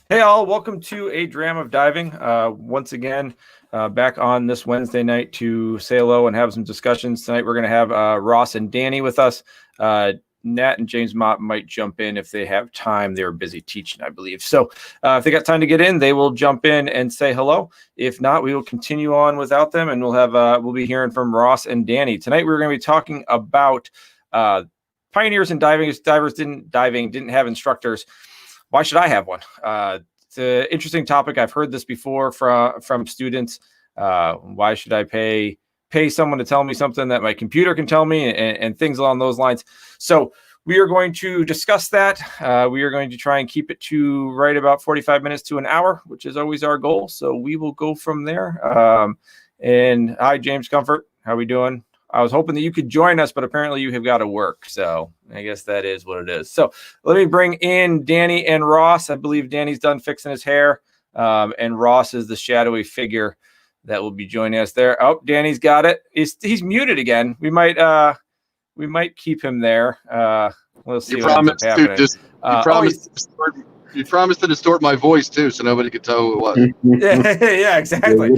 Hey all, welcome to A Dram of Diving. Once again, back on this Wednesday night to say hello and have some discussions. Tonight we're going to have Ross and Danny with us. Nat and James Mott might jump in if they have time. They're busy teaching, I believe. So if they got time to get in, they will jump in and say hello. If not, we will continue on without them, and we'll be hearing from Ross and Danny. Tonight we're going to be talking about pioneers in diving. If divers didn't have instructors, why should I have one? It's an interesting topic. I've heard this before from students. Why should I pay someone to tell me something that my computer can tell me, and things along those lines? So we are going to discuss that. We are going to try and keep it to right about 45 minutes to an hour, which is always our goal. So we will go from there. And hi, James Comfort. How are we doing? I was hoping that you could join us, but apparently you have got to work. So I guess that is what it is. So let me bring in Danny and Ross. I believe Danny's done fixing his hair. And Ross is the shadowy figure that will be joining us there. Oh, Danny's got it. He's muted again. We might keep him there. We'll see what ends up happening. You promised to distort my voice too, so nobody could tell who it was. Yeah, exactly.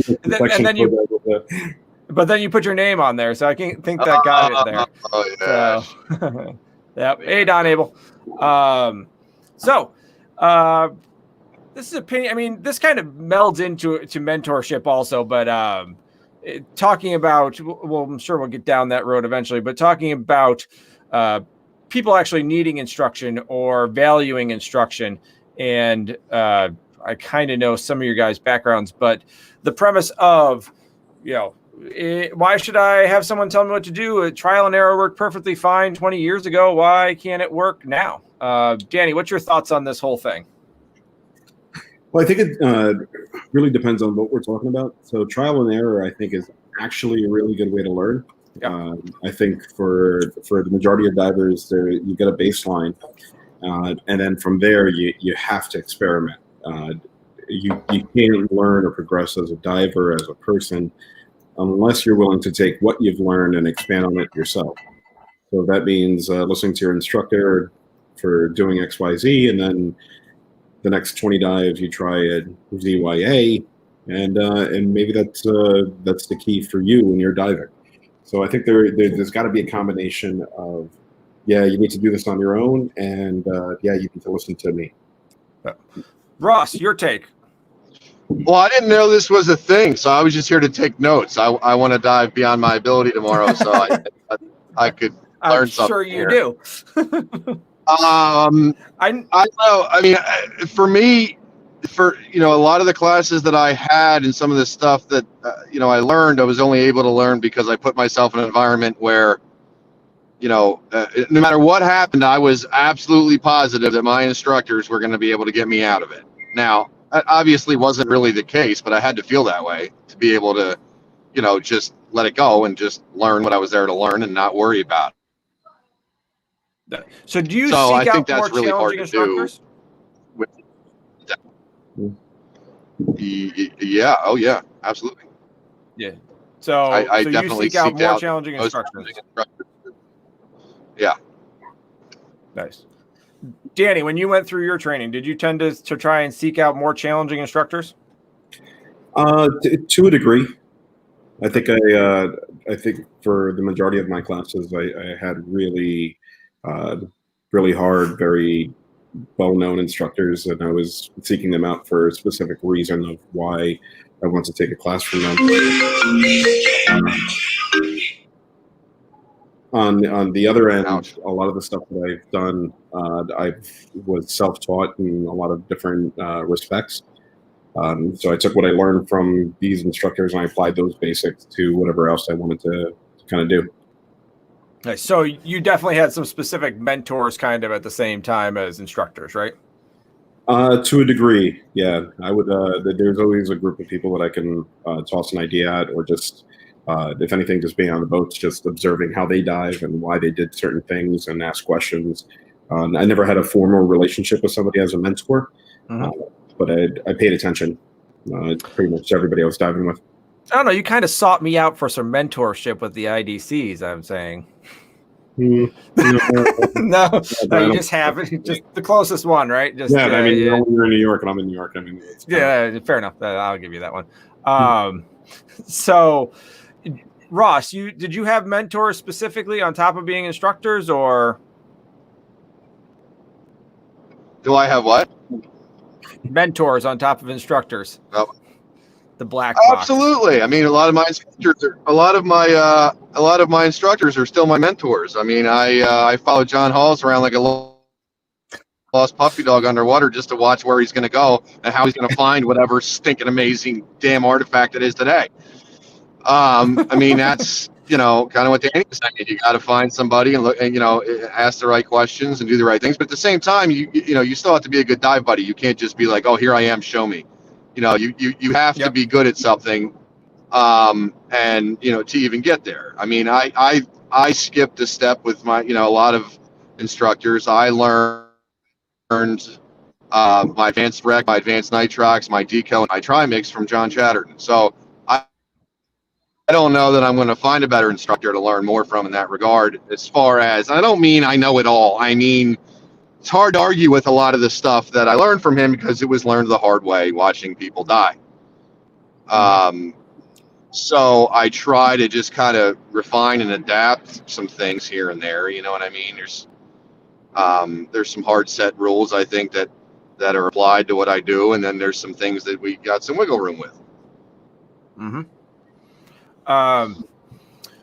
But then you put your name on there, so I can't think that got it there. Oh yeah. So, yep. Hey, Don Abel. This is opinion. I mean, this kind of melds into mentorship also, but talking about, well, I'm sure we'll get down that road eventually, but talking about people actually needing instruction or valuing instruction. And I kind of know some of your guys' backgrounds, but the premise of, why should I have someone tell me what to do? A trial and error worked perfectly fine 20 years ago. Why can't it work now? Danny, what's your thoughts on this whole thing? Well, I think it really depends on what we're talking about. So trial and error, I think, is actually a really good way to learn. Yeah. I think for the majority of divers, you get a baseline. And then from there, you have to experiment. You can't learn or progress as a diver, as a person, unless you're willing to take what you've learned and expand on it yourself. So that means listening to your instructor for doing X, Y, Z, and then the next 20 dives you try at ZYA, and maybe that's the key for you when you're diving. So I think there's got to be a combination of, yeah, you need to do this on your own, and yeah, you need to listen to me. Ross, your take. Well, I didn't know this was a thing, so I was just here to take notes. I want to dive beyond my ability tomorrow, so I could learn something. I'm sure you here. do. I know. I mean, for me, a lot of the classes that I had and some of the stuff that I learned, I was only able to learn because I put myself in an environment where, no matter what happened, I was absolutely positive that my instructors were going to be able to get me out of it. Now, that obviously wasn't really the case, but I had to feel that way to be able to, just let it go and just learn what I was there to learn and not worry about it. So do you seek out more really challenging instructors? Yeah. Oh, yeah. Absolutely. Yeah. So I so definitely you seek out more challenging instructors. Yeah. Nice. Danny, when you went through your training, did you tend to try and seek out more challenging instructors? To a degree. I think for the majority of my classes, I had really hard, very well-known instructors, and I was seeking them out for a specific reason of why I want to take a class from them. On the other end, a lot of the stuff that I've done, I was self-taught in a lot of different respects. So I took what I learned from these instructors and I applied those basics to whatever else I wanted to kind of do. Nice. So you definitely had some specific mentors kind of at the same time as instructors, right? To a degree, yeah. I would. There's always a group of people that I can toss an idea at, or just, if anything, just being on the boats, just observing how they dive and why they did certain things and ask questions. I never had a formal relationship with somebody as a mentor, but I paid attention pretty much to everybody I was diving with. I don't know. You kind of sought me out for some mentorship with the IDCs, I'm saying. No, you just have it. Just the closest one, right? Just yeah, I mean, you're in New York, and I'm in New York. I mean, fair enough. I'll give you that one. So, Ross, did you have mentors specifically on top of being instructors, or do I have what? Mentors on top of instructors? Oh. The black box. Absolutely. I mean, a lot of my instructors are still my mentors. I mean, I follow John Halls around like a lost puppy dog underwater just to watch where he's going to go and how he's going to find whatever stinking amazing damn artifact it is today. I mean, that's, kind of what Danny was saying. You got to find somebody and look, and ask the right questions and do the right things. But at the same time, you still have to be a good dive buddy. You can't just be like, oh, here I am, show me. You have to be good at something, and to even get there. I mean, I skipped a step with my, a lot of instructors. I learned my advanced rec, my advanced nitrox, my decal, and my trimix from John Chatterton. So I don't know that I'm going to find a better instructor to learn more from in that regard. As far as, I don't mean I know it all. I mean, it's hard to argue with a lot of the stuff that I learned from him because it was learned the hard way, watching people die. So I try to just kind of refine and adapt some things here and there. You know what I mean? There's some hard set rules, I think, that are applied to what I do, and then there's some things that we got some wiggle room with.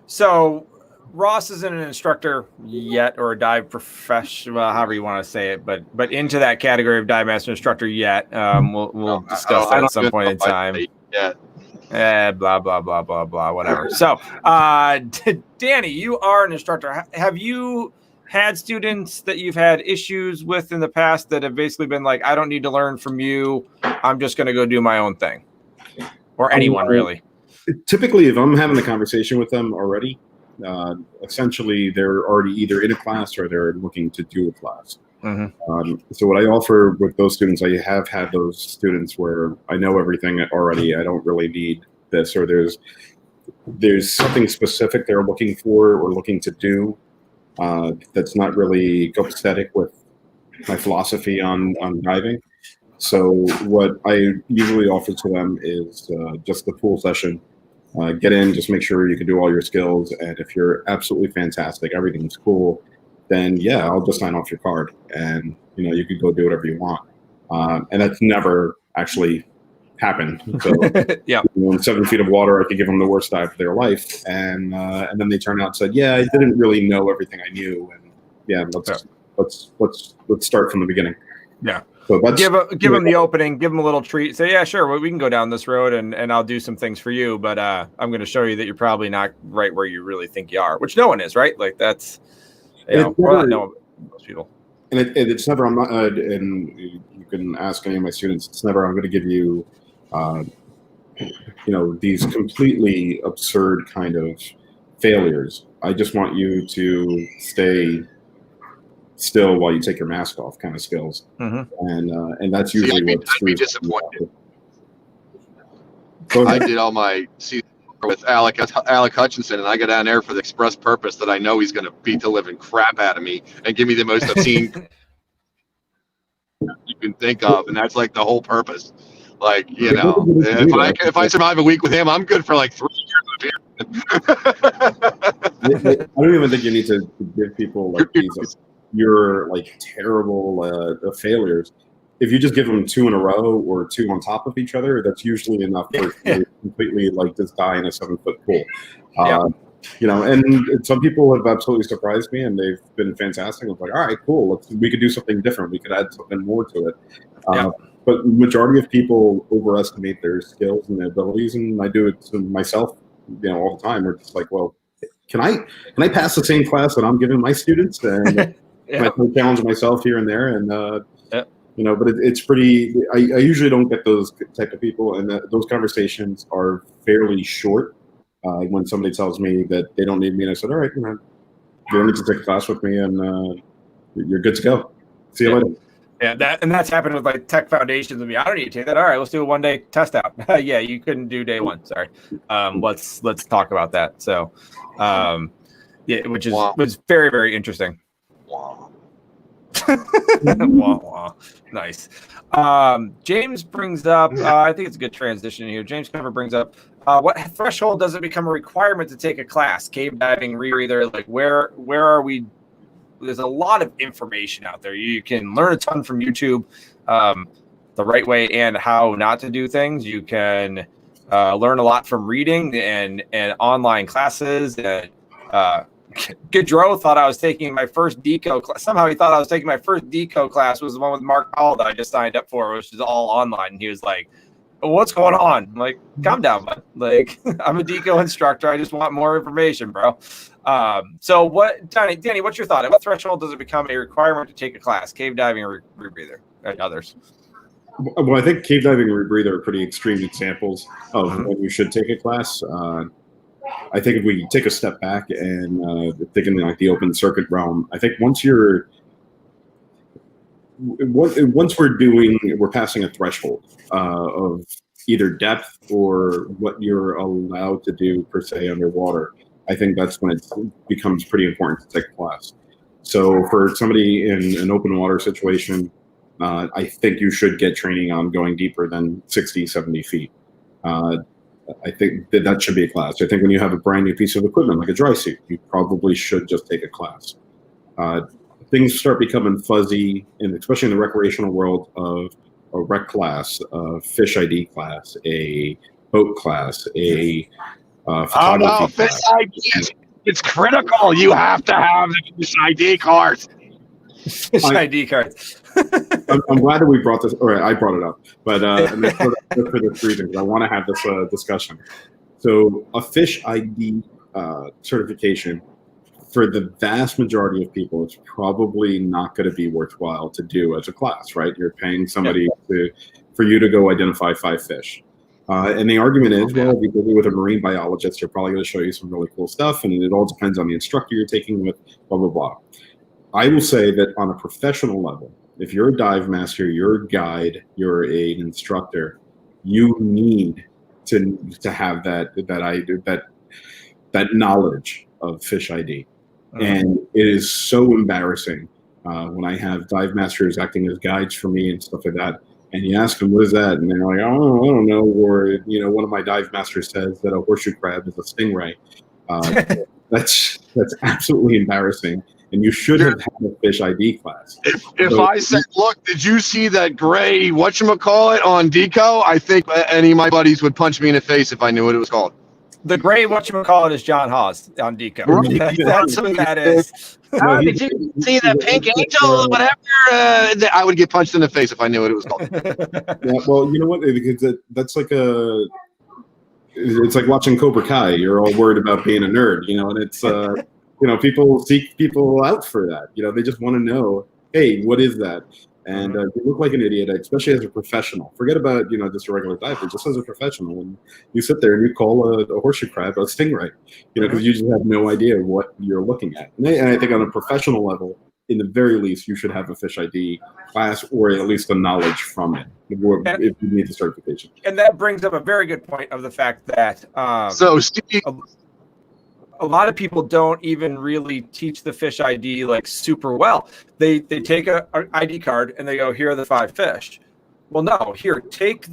So Ross isn't an instructor yet, or a dive professional, however you want to say it, but into that category of dive master instructor yet. We'll discuss that at some point in time. Blah blah blah blah blah, whatever. So, Danny, you are an instructor. Have you had students that you've had issues with in the past that have basically been like, I don't need to learn from you, I'm just going to go do my own thing? Or anyone, really? Typically, if I'm having a conversation with them already, essentially they're already either in a class or they're looking to do a class. So what I offer with those students, I have had those students where I know everything already. I don't really need this, or there's something specific they're looking for or looking to do that's not really copacetic with my philosophy on diving. So what I usually offer to them is just the pool session. Get in, just make sure you can do all your skills, and if you're absolutely fantastic, everything's cool, then yeah, I'll just sign off your card, and you could go do whatever you want. And that's never actually happened. So in 7 feet of water, I could give them the worst dive of their life, and then they turned out and said, yeah, I didn't really know everything I knew, and let's start from the beginning. Yeah. So give them the opening, give them a little treat. Say, yeah, sure, well, we can go down this road, and I'll do some things for you, but I'm going to show you that you're probably not right where you really think you are, which no one is, right? Like that's, most people. And it's never, I'm not, and you can ask any of my students, it's never, I'm going to give you, these completely absurd kind of failures. I just want you to stay still while you take your mask off kind of skills. And that's usually what I'd be disappointed. I did all my season with Alec Hutchinson, and I go down there for the express purpose that I know he's going to beat the living crap out of me and give me the most obscene you can think of, and that's like the whole purpose. Like, if I survive a week with him, I'm good for like 3 years of here. I don't even think you need to give people like these your like terrible failures. If you just give them 2 in a row or 2 on top of each other, that's usually enough for you to completely like just die in a 7-foot pool. And some people have absolutely surprised me, and they've been fantastic. I'm like, all right, cool. We could do something different. We could add something more to it. But the majority of people overestimate their skills and their abilities, and I do it to myself, all the time. We're just like, well, can I pass the same class that I'm giving my students? And I challenge myself here and there, and but it's pretty. I usually don't get those type of people, and those conversations are fairly short. When somebody tells me that they don't need me, and I said, all right, you don't need to take a class with me, and you're good to go. See you later. Yeah, that's happened with like tech foundations with me. I don't need to take that. All right, let's do a 1-day test out. Yeah, you couldn't do day 1. Sorry. Let's talk about that. So, Yeah, which Wow. was very, very interesting. Wow. Wah, wah. Nice. James brings up, I think it's a good transition here. James Cover brings up, what threshold does it become a requirement to take a class? Cave diving, rebreather, like where are we? There's a lot of information out there. You can learn a ton from YouTube, the right way and how not to do things. You can learn a lot from reading and online classes. Gaudreau thought I was taking my first deco class. Somehow he thought I was taking my first deco class was the one with Mark Powell that I just signed up for, which is all online. And he was like, what's going on? I'm like, calm down, bud. Like, I'm a deco instructor. I just want more information, bro. So what, Danny, what's your thought? At what threshold does it become a requirement to take a class? Cave diving or rebreather and others? Well, I think cave diving and rebreather are pretty extreme examples of when you should take a class. I think if we take a step back and think in like the open circuit realm, I think once we're passing a threshold of either depth or what you're allowed to do per se underwater, I think that's when it becomes pretty important to take a class. So for somebody in an open water situation, I think you should get training on going deeper than 60, 70 feet. I think that should be a class. I think when you have a brand new piece of equipment like a dry suit, you probably should just take a class. Things start becoming fuzzy, and especially in the recreational world, of a rec class, a fish ID class, a boat class, a photography fish class. ID. It's critical. You have to have the fish ID cards. Fish ID cards. I'm glad that we brought this, or I brought it up, but for this reason, because I want to have this discussion. So a fish ID certification, for the vast majority of people, it's probably not going to be worthwhile to do as a class, right? You're paying somebody for you to go identify 5 fish. And the argument is, well, if you go with a marine biologist, you're probably going to show you some really cool stuff, and it all depends on the instructor you're taking with, blah, blah, blah. I will say that on a professional level, if you're a dive master, you're a guide, you're an instructor, you need to have that knowledge of fish ID. And it is so embarrassing when I have dive masters acting as guides for me and stuff like that. And you ask them, what is that? And they're like, oh, I don't know. Or, one of my dive masters says that a horseshoe crab is a stingray. That's absolutely embarrassing. And you should have had a fish ID class. If I said, look, did you see that gray whatchamacallit on Deco? I think any of my buddies would punch me in the face if I knew what it was called. The gray whatchamacallit is John Hawes on Deco. Right. That's who that is. Did you see that pink angel or whatever? I would get punched in the face if I knew what it was called. Yeah, well, you know what? Because that's like it's like watching Cobra Kai. You're all worried about being a nerd, and it's people seek people out for that. They just want to know, hey, what is that? And you look like an idiot, especially as a professional. Forget about just a regular diver. Just as a professional, when you sit there and you call a horseshoe crab a stingray, because you just have no idea what you're looking at. And I think on a professional level, in the very least, you should have a fish ID class or at least the knowledge from it if you need the certification. And that brings up a very good point of the fact that a lot of people don't even really teach the fish ID like super well. They take a ID card and they go, here are the 5 fish. Well, no, here, take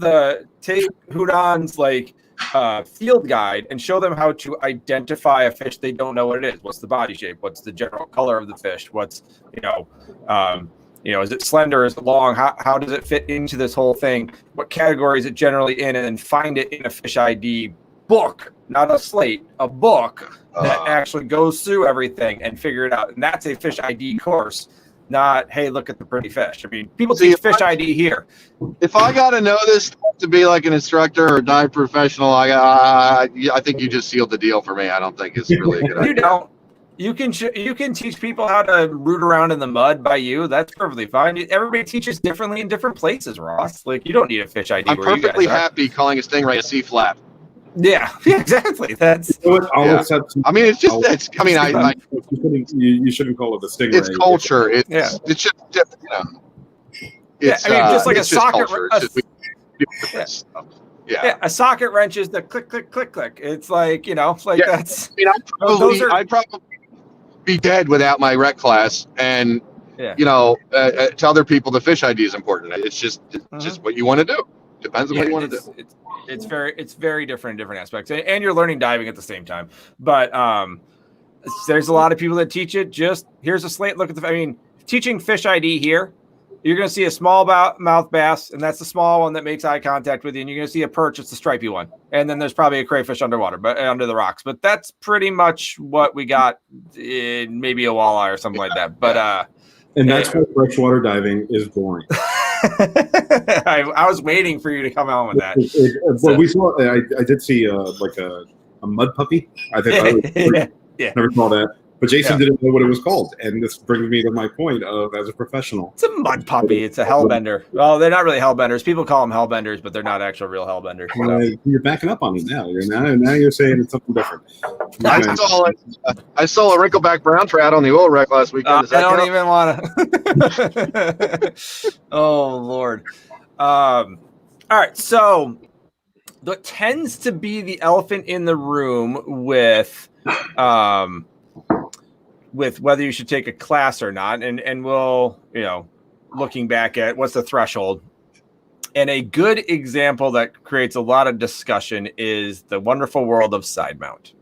Houdan's field guide and show them how to identify a fish they don't know what it is. What's the body shape? What's the general color of the fish? What's, is it slender? Is it long? How does it fit into this whole thing? What category is it generally in? And then find it in a fish ID book, not a slate, a book that actually goes through everything and figure it out. And that's a fish ID course, not, hey, look at the pretty fish. I mean, people teach fish ID here. If I got to know this to be like an instructor or dive professional, I think you just sealed the deal for me. I don't think it's really a good idea. You don't. You can teach people how to root around in the mud by you. That's perfectly fine. Everybody teaches differently in different places, Ross. Like, you don't need a fish ID. I'm perfectly happy calling a stingray a C-flap. Yeah, exactly. That's. Accept. I mean, it's just that's. I mean, you shouldn't call it a stingray. It's culture. It's just It's, I mean, just like a socket. A socket wrench is the click, click, click, click. It's like, that's. I mean, be dead without my rec class. And Yeah. To other people, the fish ID is important. It's just what you want to do. Depends on what you want to do. It's very different in different aspects, and you're learning diving at the same time. But there's a lot of people that teach it. Just here's a slate. Look at teaching fish ID here. You're going to see a small mouth bass, and that's the small one that makes eye contact with you. And you're going to see a perch. It's the stripy one. And then there's probably a crayfish underwater, but under the rocks. But that's pretty much what we got in maybe a walleye or something like that. But and that's why freshwater diving is boring. I was waiting for you to come on with that. We saw. I did see like a mud puppy. I think never saw that. But Jason didn't know what it was called, and this brings me to my point of as a professional. It's a mud puppy. It's a hellbender. Well, they're not really hellbenders. People call them hellbenders, but they're not actual real hellbenders. So. You're backing up on it now. Now you're saying it's something different. I saw a wrinkleback brown trout on the oil wreck last weekend. I don't even want to. Oh Lord. All right. So what tends to be the elephant in the room with whether you should take a class or not, and we'll, looking back at what's the threshold. And a good example that creates a lot of discussion is the wonderful world of side mount.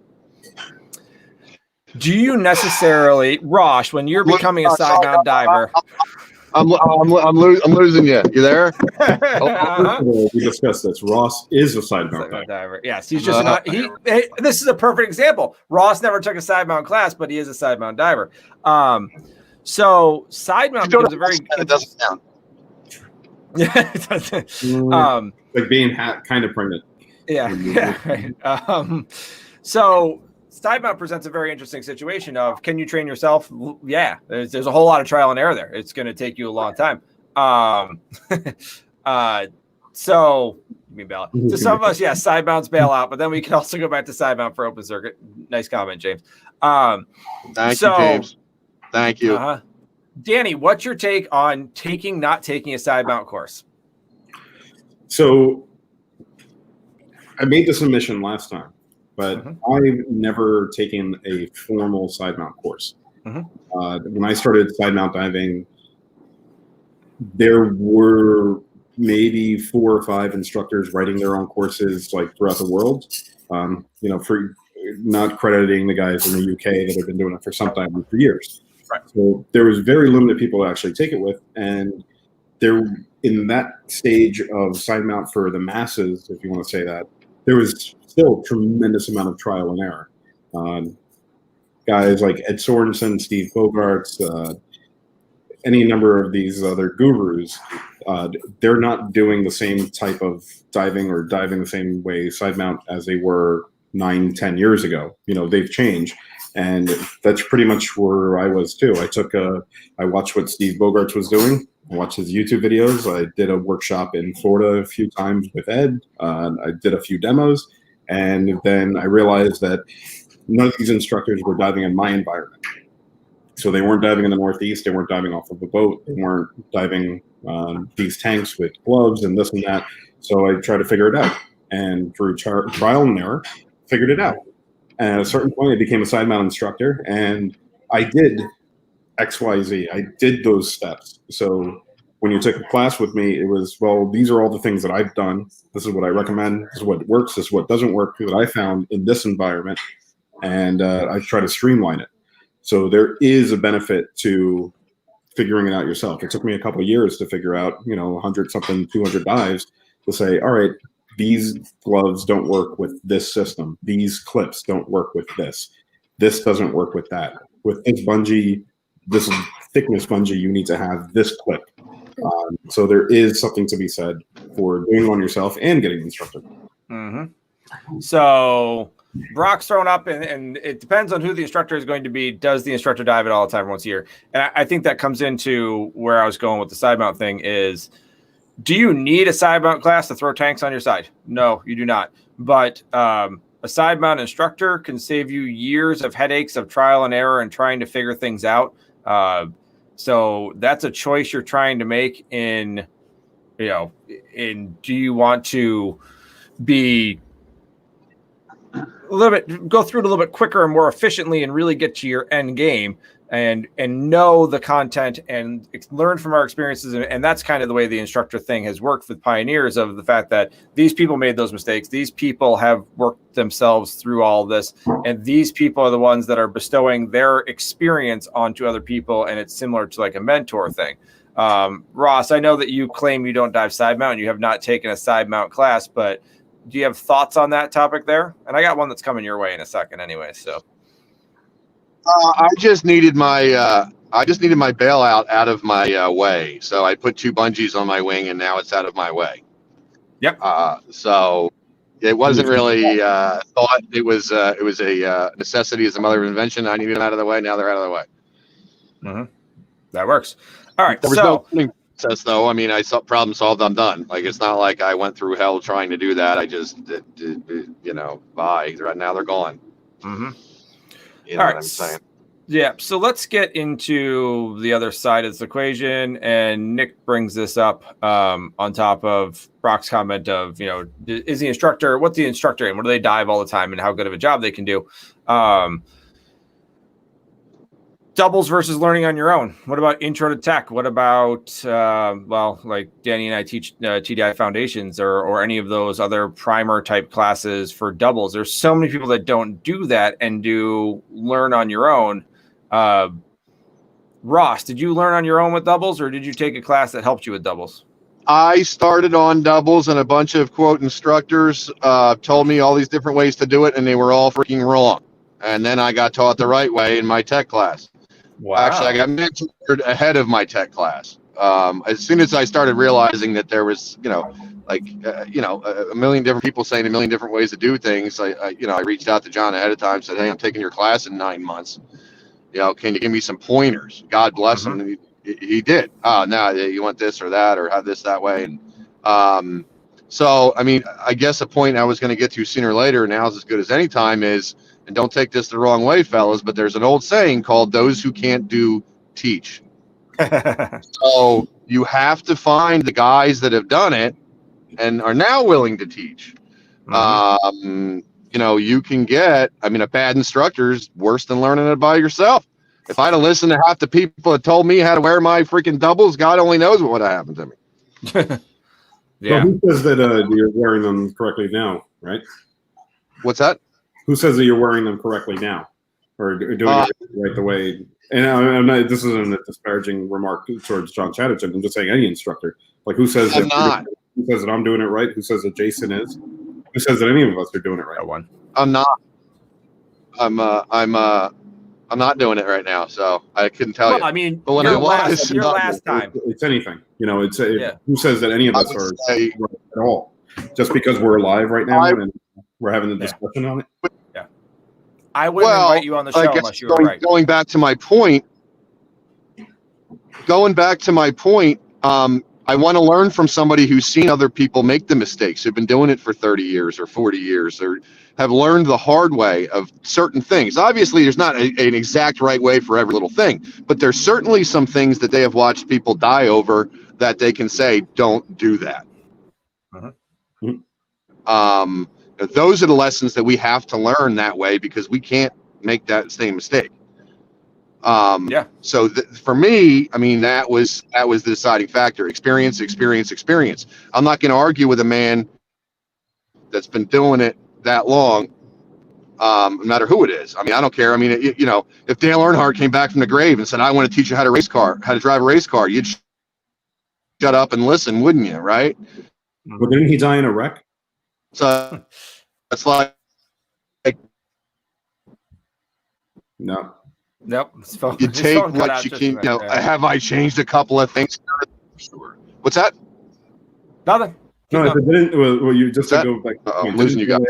Do you necessarily, Rosh, when you're becoming a side mount diver? I'm losing you. You there? We discussed this. Ross is a side mount diver. Yes, he's just not. This is a perfect example. Ross never took a side mount class, but he is a side mount diver. So side mount becomes a very. It doesn't count. Like being kind of pregnant. Yeah. Right. So side mount presents a very interesting situation of, can you train yourself? Yeah, there's a whole lot of trial and error there. It's going to take you a long time. So some of us, side mounts bail out, but then we can also go back to side mount for open circuit. Nice comment, James. Thank you, James. Thank you. Danny, what's your take on not taking a side mount course? So I made the submission last time, but I've never taken a formal side mount course. When I started side mount diving, there were maybe 4 or 5 instructors writing their own courses like throughout the world. For not crediting the guys in the UK that have been doing it for some time, for years. Right. So there was very limited people to actually take it with, and there in that stage of side mount for the masses, if you want to say that, there was still a tremendous amount of trial and error. Guys like Ed Sorensen, Steve Bogarts, any number of these other gurus, they're not doing the same type of diving or diving the same way side mount as they were 9-10 years ago. They've changed, and that's pretty much where I was too. I watched what Steve Bogarts was doing. I watched his YouTube videos. I did a workshop in Florida a few times with Ed. I did a few demos, and then I realized that none of these instructors were diving in my environment. So they weren't diving in the Northeast. They weren't diving off of a boat. They weren't diving these tanks with gloves and this and that. So I tried to figure it out, and through trial and error, figured it out. And at a certain point, I became a side mount instructor, and I did XYZ. I did those steps. So when you took a class with me, it was, well, these are all the things that I've done. This is what I recommend. This is what works. This is what doesn't work that I found in this environment. And I try to streamline it. So there is a benefit to figuring it out yourself. It took me a couple of years to figure out, 100-something, 200 dives to say, all right, these gloves don't work with this system. These clips don't work with this. This doesn't work with that. With this bungee, this thickness bungee, you need to have this clip. So there is something to be said for doing on yourself and getting instructed. So Brock's thrown up, and it depends on who the instructor is going to be. Does the instructor dive it all the time once a year? And I think that comes into where I was going with the side mount thing is, do you need a side mount class to throw tanks on your side? No, you do not. But a side mount instructor can save you years of headaches of trial and error and trying to figure things out. So that's a choice you're trying to make in do you want to be go through it a little bit quicker and more efficiently and really get to your end game and know the content and learn from our experiences. And that's kind of the way the instructor thing has worked with pioneers, of the fact that these people made those mistakes. These people have worked themselves through all this, and these people are the ones that are bestowing their experience onto other people. And it's similar to like a mentor thing. Ross, I know that you claim you don't dive side mount and you have not taken a side mount class, but do you have thoughts on that topic there? And I got one that's coming your way in a second anyway. So I just needed my bailout out of my way. So I put 2 bungees on my wing, and now it's out of my way. Yep. So it wasn't really thought. It was a necessity as a mother of invention. I needed them out of the way. Now they're out of the way. Mm-hmm. That works. All right. There was no process, though. I mean, I saw problem solved. I'm done. Like, it's not like I went through hell trying to do that. I just, bye. Now they're gone. Mm-hmm. You know what I'm saying? Yeah. So let's get into the other side of this equation. And Nick brings this up on top of Brock's comment of, what's the instructor and what do they dive all the time and how good of a job they can do? Doubles versus learning on your own. What about intro to tech? What about, like Danny and I teach TDI foundations or any of those other primer type classes for doubles. There's so many people that don't do that and do learn on your own. Ross, did you learn on your own with doubles, or did you take a class that helped you with doubles? I started on doubles, and a bunch of quote instructors told me all these different ways to do it, and they were all freaking wrong. And then I got taught the right way in my tech class. Wow. Actually, I got mentored ahead of my tech class. As soon as I started realizing that there was, a million different people saying a million different ways to do things, I reached out to John ahead of time, said, "Hey, I'm taking your class in 9 months. Can you give me some pointers?" God bless him. And he did. No, you want this or that, or have this that way. And so, I mean, I guess a point I was going to get to sooner or later, now is as good as any time, is, and don't take this the wrong way, fellas, but there's an old saying called "those who can't do, teach." So you have to find the guys that have done it and are now willing to teach. Mm-hmm. You can get, a bad instructor is worse than learning it by yourself. If I'd have listened to half the people that told me how to wear my freaking doubles, God only knows what would have happened to me. Yeah. Well, who says that you're wearing them correctly now, right? What's that? Who says that you're wearing them correctly now, or doing it right the way? And I'm not. This isn't a disparaging remark towards John Chatterton. I'm just saying any instructor. Like, who says I'm not? Who says that I'm doing it right? Who says that Jason is? Who says that any of us are doing it right? One. I'm not. I'm not doing it right now, so I couldn't tell you. I mean, but when last time, it's anything. Who says that any of us are right at all? Just because we're alive right now and we're having a discussion on it. Yeah, I wouldn't invite you on the show unless you were right. Going back to my point. I want to learn from somebody who's seen other people make the mistakes, who've been doing it for 30 years or 40 years, or have learned the hard way of certain things. Obviously, there's not an exact right way for every little thing, but there's certainly some things that they have watched people die over that they can say, don't do that. Mm-hmm. Those are the lessons that we have to learn that way, because we can't make that same mistake. So for me, that was the deciding factor. Experience. I'm not going to argue with a man that's been doing it that long, no matter who it is. I don't care. If Dale Earnhardt came back from the grave and said, "I want to teach you how to drive a race car," you'd shut up and listen, wouldn't you? Right? But didn't he die in a wreck? So it's like no. Nope. You take what you can. Have I changed a couple of things? Sure. What's that? Nothing. No, if it didn't. Well, you just to go back. I'm losing you guys.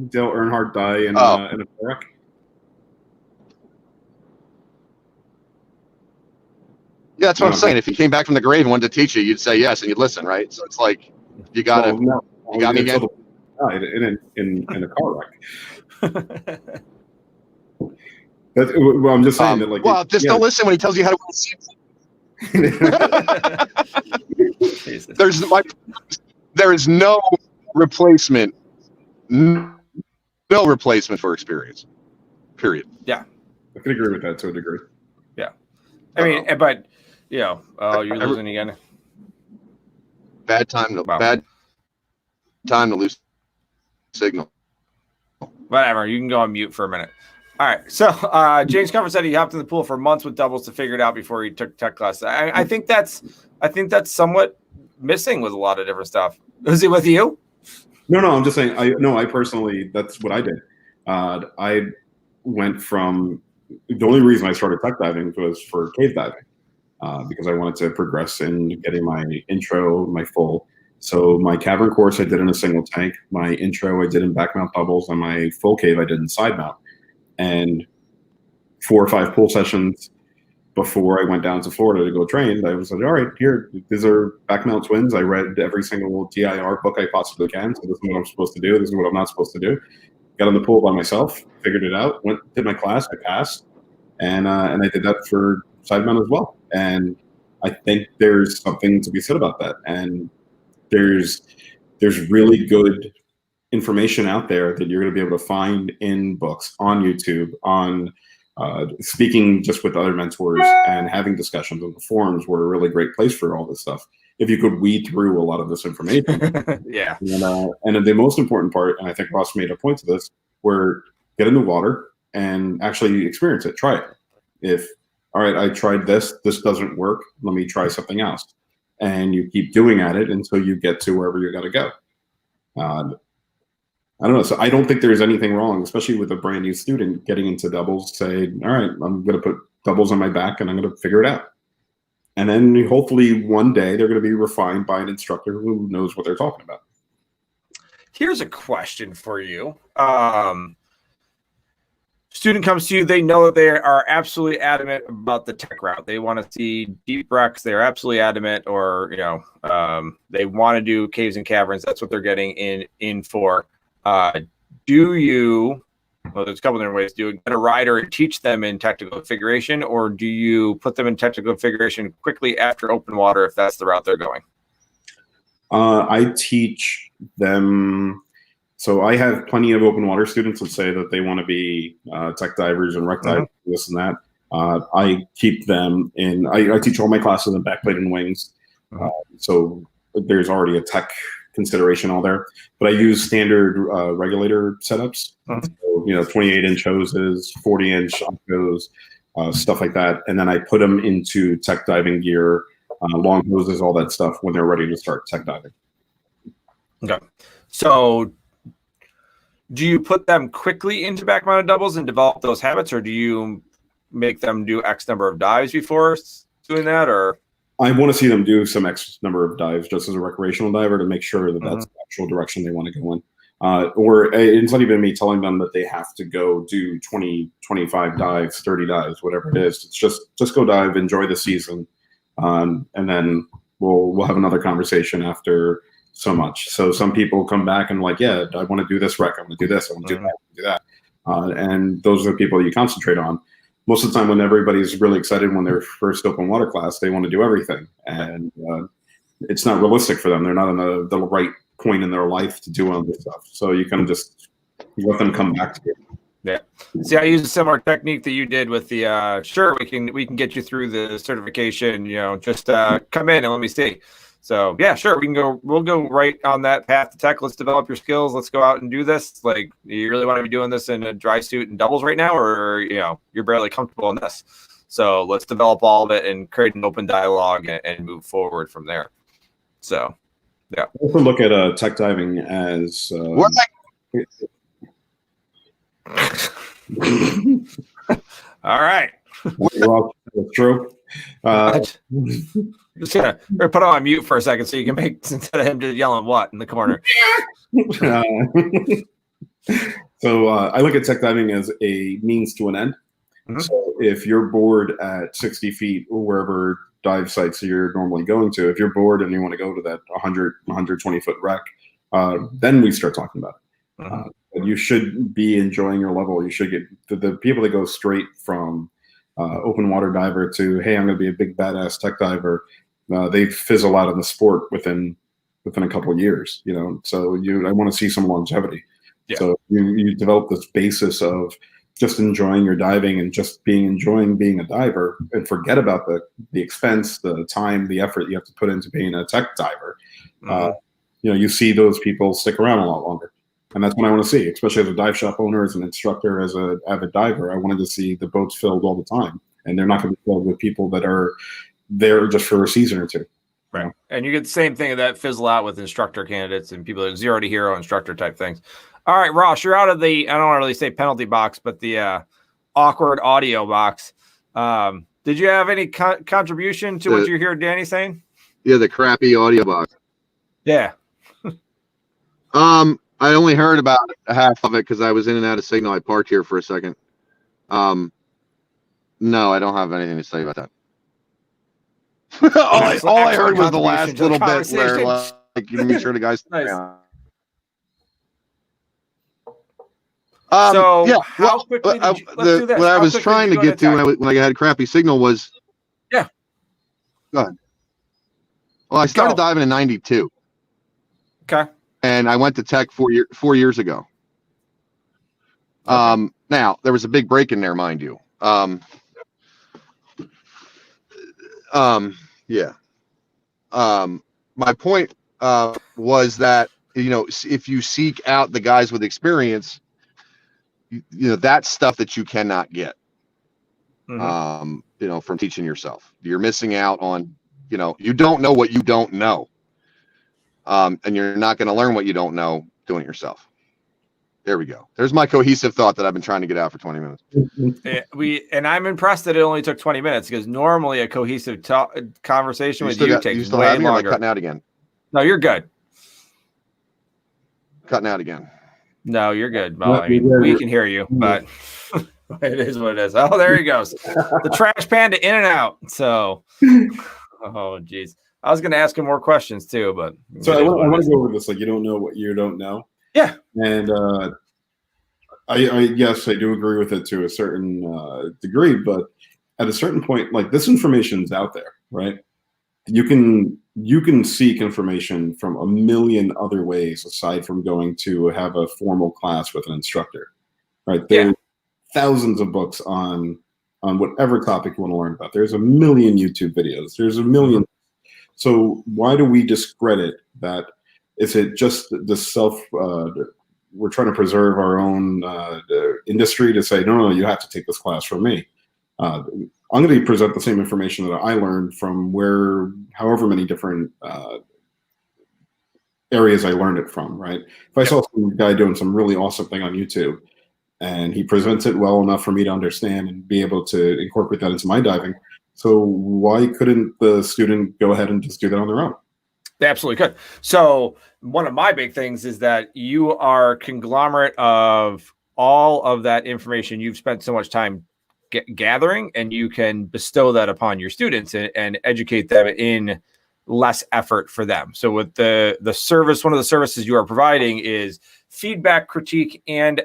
Dale Earnhardt die in a wreck? Yeah, that's what I'm saying. If he came back from the grave and wanted to teach you, you'd say yes and you'd listen, right? So it's like you got to. No, you got me again. Died in a car wreck. Well, I'm just saying that, just don't listen when he tells you how to win. There is no replacement no replacement for experience. Period. Yeah, I could agree with that to a degree. yeah. I mean, but you're losing again. Bad time to lose signal. Whatever. You can go on mute for a minute. All right. So James Comfort said he hopped in the pool for months with doubles to figure it out before he took tech class. I think that's somewhat missing with a lot of different stuff. Was it with you? No, I'm just saying. I personally, that's what I did. I went from the only reason I started tech diving was for cave diving because I wanted to progress in getting my intro, my full. So my cavern course I did in a single tank. My intro I did in back mount doubles, and my full cave I did in side mount. And 4 or 5 pool sessions before I went down to Florida to go train, I was like, all right, here, these are back mount twins. I read every single TIR book I possibly can. So this is what I'm supposed to do. This is what I'm not supposed to do. Got in the pool by myself, figured it out, did my class, I passed, and I did that for side mount as well. And I think there's something to be said about that. And there's really good information out there that you're going to be able to find in books, on YouTube, on speaking just with other mentors and having discussions on the forums were a really great place for all this stuff. If you could weed through a lot of this information. Yeah. And the most important part, and I think Ross made a point to this, where get in the water and actually experience it, try it. All right, I tried this doesn't work, let me try something else. And you keep doing at it until you get to wherever you got to go. I don't know. So I don't think there's anything wrong, especially with a brand new student getting into doubles, say, all right, I'm going to put doubles on my back and I'm going to figure it out. And then hopefully one day they're going to be refined by an instructor who knows what they're talking about. Here's a question for you. Student comes to you, they know that they are absolutely adamant about the tech route. They want to see deep wrecks. They're absolutely adamant, or they want to do caves and caverns. That's what they're getting in for. Do you? Well, there's a couple different ways. Do you get a rider and teach them in technical configuration, or do you put them in technical configuration quickly after open water if that's the route they're going? I teach them. So I have plenty of open water students that say that they want to be tech divers and wreck divers, this and that. I keep them in. I teach all my classes in backplate and wings. So there's already a tech consideration all there. But I use standard regulator setups. So, 28-inch hoses, 40-inch goes, stuff like that. And then I put them into tech diving gear, long hoses, all that stuff when they're ready to start tech diving. Okay. So do you put them quickly into back mounted doubles and develop those habits, or do you make them do X number of dives before doing that? Or I want to see them do some X number of dives just as a recreational diver to make sure that that's the actual direction they want to go in. Or it's not even me telling them that they have to go do 20, 25 dives, 30 dives, whatever it is. It's just go dive, enjoy the season, and then we'll have another conversation after so much. So some people come back and like, yeah, I want to do this wreck. I want to do this. I want to do that. I want to do that. And those are the people you concentrate on. Most of the time when everybody's really excited when they're first open water class, they want to do everything. And it's not realistic for them. They're not in the right point in their life to do all this stuff. So you kind of just let them come back to you. Yeah. See, I use a similar technique that you did with the sure, we can get you through the certification, just come in and let me see. So yeah, sure, we'll go right on that path to tech. Let's develop your skills. Let's go out and do this. Like, you really want to be doing this in a dry suit and doubles right now, or you're barely comfortable in this. So let's develop all of it and create an open dialogue and move forward from there. So yeah. Also look at tech diving as all right. That's true. Just gonna put on mute for a second so you can make, instead of him just yelling what in the corner. So I look at tech diving as a means to an end. So if you're bored at 60 feet or wherever dive sites you're normally going to, if you're bored and you want to go to that 100, 120 foot wreck, then we start talking about it. You should be enjoying your level. You should get the people that go straight from open water diver to, hey, I'm going to be a big badass tech diver. They fizzle out in the sport within a couple of years, So I want to see some longevity. Yeah. So you develop this basis of just enjoying your diving and just enjoying being a diver, and forget about the expense, the time, the effort you have to put into being a tech diver. You see those people stick around a lot longer. And that's what I want to see, especially as a dive shop owner, as an instructor, as an avid diver. I wanted to see the boats filled all the time. And they're not going to be filled with people that are there just for a season or two. Right. You know? And you get the same thing of that fizzle out with instructor candidates and people that are 0 to hero instructor type things. All right, Ross, you're out of the, I don't want to really say penalty box, but the awkward audio box. Did you have any contribution to what you hear Danny saying? Yeah, the crappy audio box. Yeah. I only heard about half of it because I was in and out of signal. I parked here for a second. No, I don't have anything to say about that. all I heard was the last little bit where like you make sure the guys. Nice. So yeah, how quickly did you, let's do this. What I was trying to get to when I had crappy signal was. Yeah. Go ahead. Well, I started diving in '92. Okay. And I went to Tech 4 years ago. Okay. Now there was a big break in there, mind you. Yeah. My point was that if you seek out the guys with experience, that's stuff that you cannot get. From teaching yourself. You're missing out on. You don't know what you don't know. And you're not going to learn what you don't know doing it yourself. There we go. There's my cohesive thought that I've been trying to get out for 20 minutes. And I'm impressed that it only took 20 minutes because normally a cohesive conversation with you takes way longer. Cutting out again. No, you're good. Cutting out again. No, you're good. Well, I mean, we can hear you, but it is what it is. Oh, there he goes. The trash panda in and out. So, oh, geez. I was going to ask him more questions too, but so I want to go over this. Like, you don't know what you don't know. Yeah, and yes, I do agree with it to a certain degree, but at a certain point, like this information is out there, right? You can seek information from a million other ways aside from going to have a formal class with an instructor, right? There's thousands of books on whatever topic you want to learn about. There's a million YouTube videos. There's a million. So why do we discredit that? Is it just the we're trying to preserve our own industry to say, no, you have to take this class from me. I'm going to present the same information that I learned from however many different areas I learned it from, right? If I saw some guy doing some really awesome thing on YouTube and he presents it well enough for me to understand and be able to incorporate that into my diving, so why couldn't the student go ahead and just do that on their own? They absolutely could. So one of my big things is that you are a conglomerate of all of that information you've spent so much time gathering, and you can bestow that upon your students and educate them in less effort for them. So with the service, one of the services you are providing is feedback, critique, and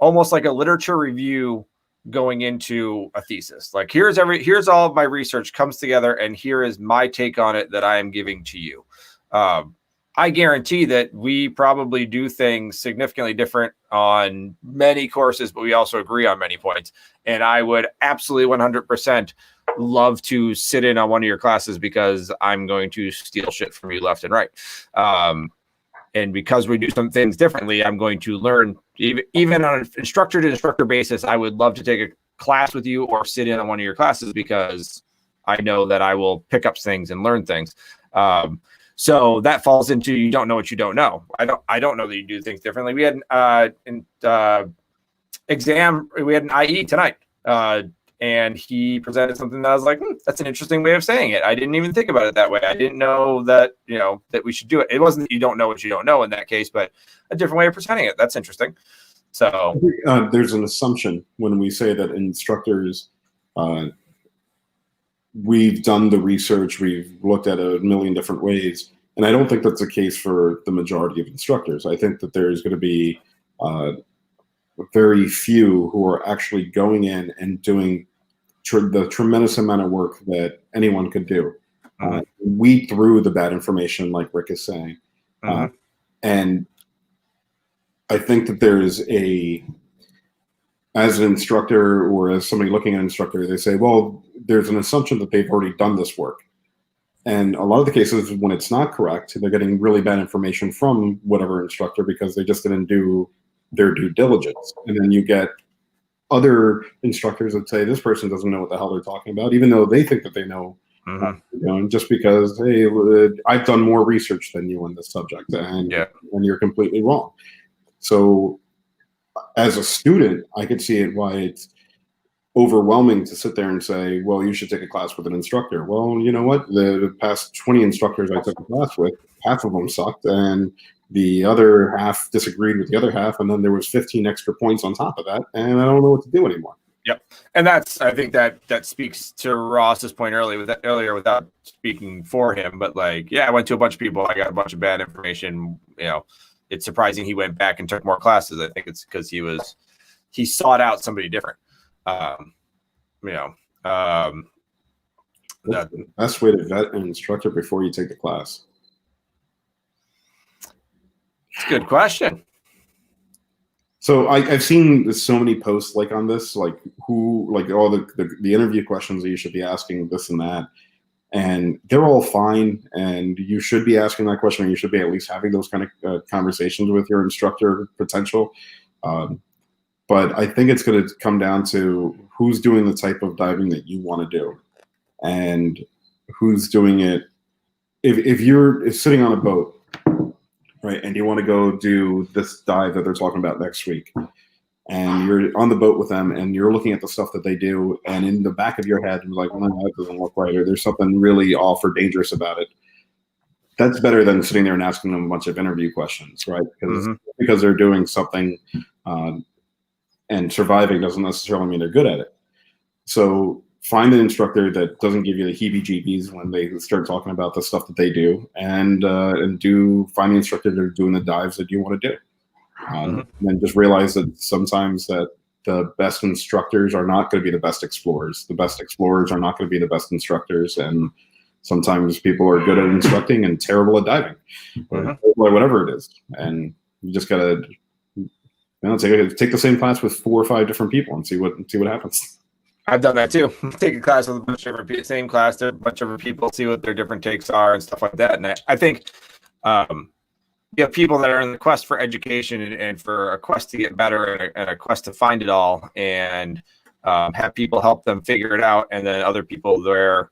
almost like a literature review going into a thesis. Like here's all of my research comes together and here is my take on it that I am giving to you. I guarantee that we probably do things significantly different on many courses, but we also agree on many points. And I would absolutely 100% love to sit in on one of your classes because I'm going to steal shit from you left and right. And because we do some things differently, I'm going to learn even on an instructor to instructor basis. I would love to take a class with you or sit in on one of your classes because I know that I will pick up things and learn things. So that falls into you don't know what you don't know. I don't know that you do things differently. We had an exam. We had an IE tonight, and he presented something that I was like, that's an interesting way of saying it. I didn't even think about it that way. I didn't know that that we should do it. It wasn't that you don't know what you don't know in that case, but a different way of presenting it. That's interesting. So there's an assumption when we say that instructors. We've done the research, we've looked at a million different ways, and I don't think that's the case for the majority of instructors. I think that there's going to be very few who are actually going in and doing the tremendous amount of work that anyone could do. Weed through the bad information, like Rick is saying, and I think that as an instructor or as somebody looking at an instructor, they say, well, there's an assumption that they've already done this work. And a lot of the cases when it's not correct, they're getting really bad information from whatever instructor because they just didn't do their due diligence. And then you get other instructors that say this person doesn't know what the hell they're talking about, even though they think that they know. Just because, hey, I've done more research than you on this subject, and you're completely wrong. So as a student, I could see why it's overwhelming to sit there and say, well, you should take a class with an instructor. Well, you know what? The past 20 instructors I took a class with, half of them sucked, and the other half disagreed with the other half, and then there was 15 extra points on top of that, and I don't know what to do anymore. Yep. And I think that speaks to Ross's point earlier without speaking for him, but like, I went to a bunch of people. I got a bunch of bad information. It's surprising he went back and took more classes. I think it's because he sought out somebody different. The best way to vet an instructor before you take the class. It's a good question. So I've seen so many posts like on this, like all the interview questions that you should be asking, this and that, and they're all fine. And you should be asking that question, or you should be at least having those kind of conversations with your instructor potential. But I think it's going to come down to who's doing the type of diving that you want to do, and who's doing it. If you're sitting on a boat, right, and you want to go do this dive that they're talking about next week, and you're on the boat with them, and you're looking at the stuff that they do, and in the back of your head, you're like, well, that doesn't look right, or there's something really off or dangerous about it. That's better than sitting there and asking them a bunch of interview questions, right? Because they're doing something and surviving doesn't necessarily mean they're good at it. So find an instructor that doesn't give you the heebie-jeebies when they start talking about the stuff that they do, and find the instructor that are doing the dives that you want to do. And then just realize that sometimes that the best instructors are not going to be the best explorers. The best explorers are not going to be the best instructors, and sometimes people are good at instructing and terrible at diving, or whatever it is. And you just got to take the same class with 4 or 5 different people and see what happens. I've done that too. Take a class with a bunch of different same class to a bunch of different people, see what their different takes are and stuff like that. And I think you have people that are in the quest for education and for a quest to get better and a quest to find it all, and have people help them figure it out. And then other people, they're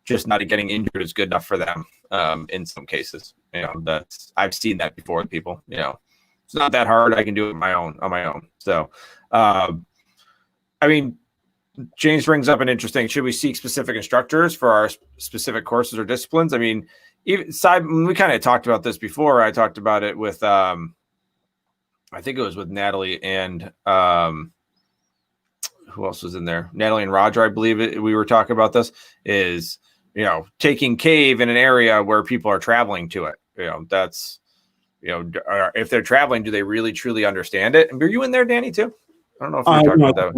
just not getting injured is good enough for them. In some cases, I've seen that before with people. It's not that hard. I can do it on my own. So, James brings up an interesting, should we seek specific instructors for our specific courses or disciplines? I mean, we kind of talked about this before. I talked about it with, I think it was with Natalie and who else was in there? Natalie and Roger, I believe we were talking about this, is, taking cave in an area where people are traveling to it. That's, if they're traveling, do they really truly understand it? And were you in there, Danny, too? I don't know if you talked about that.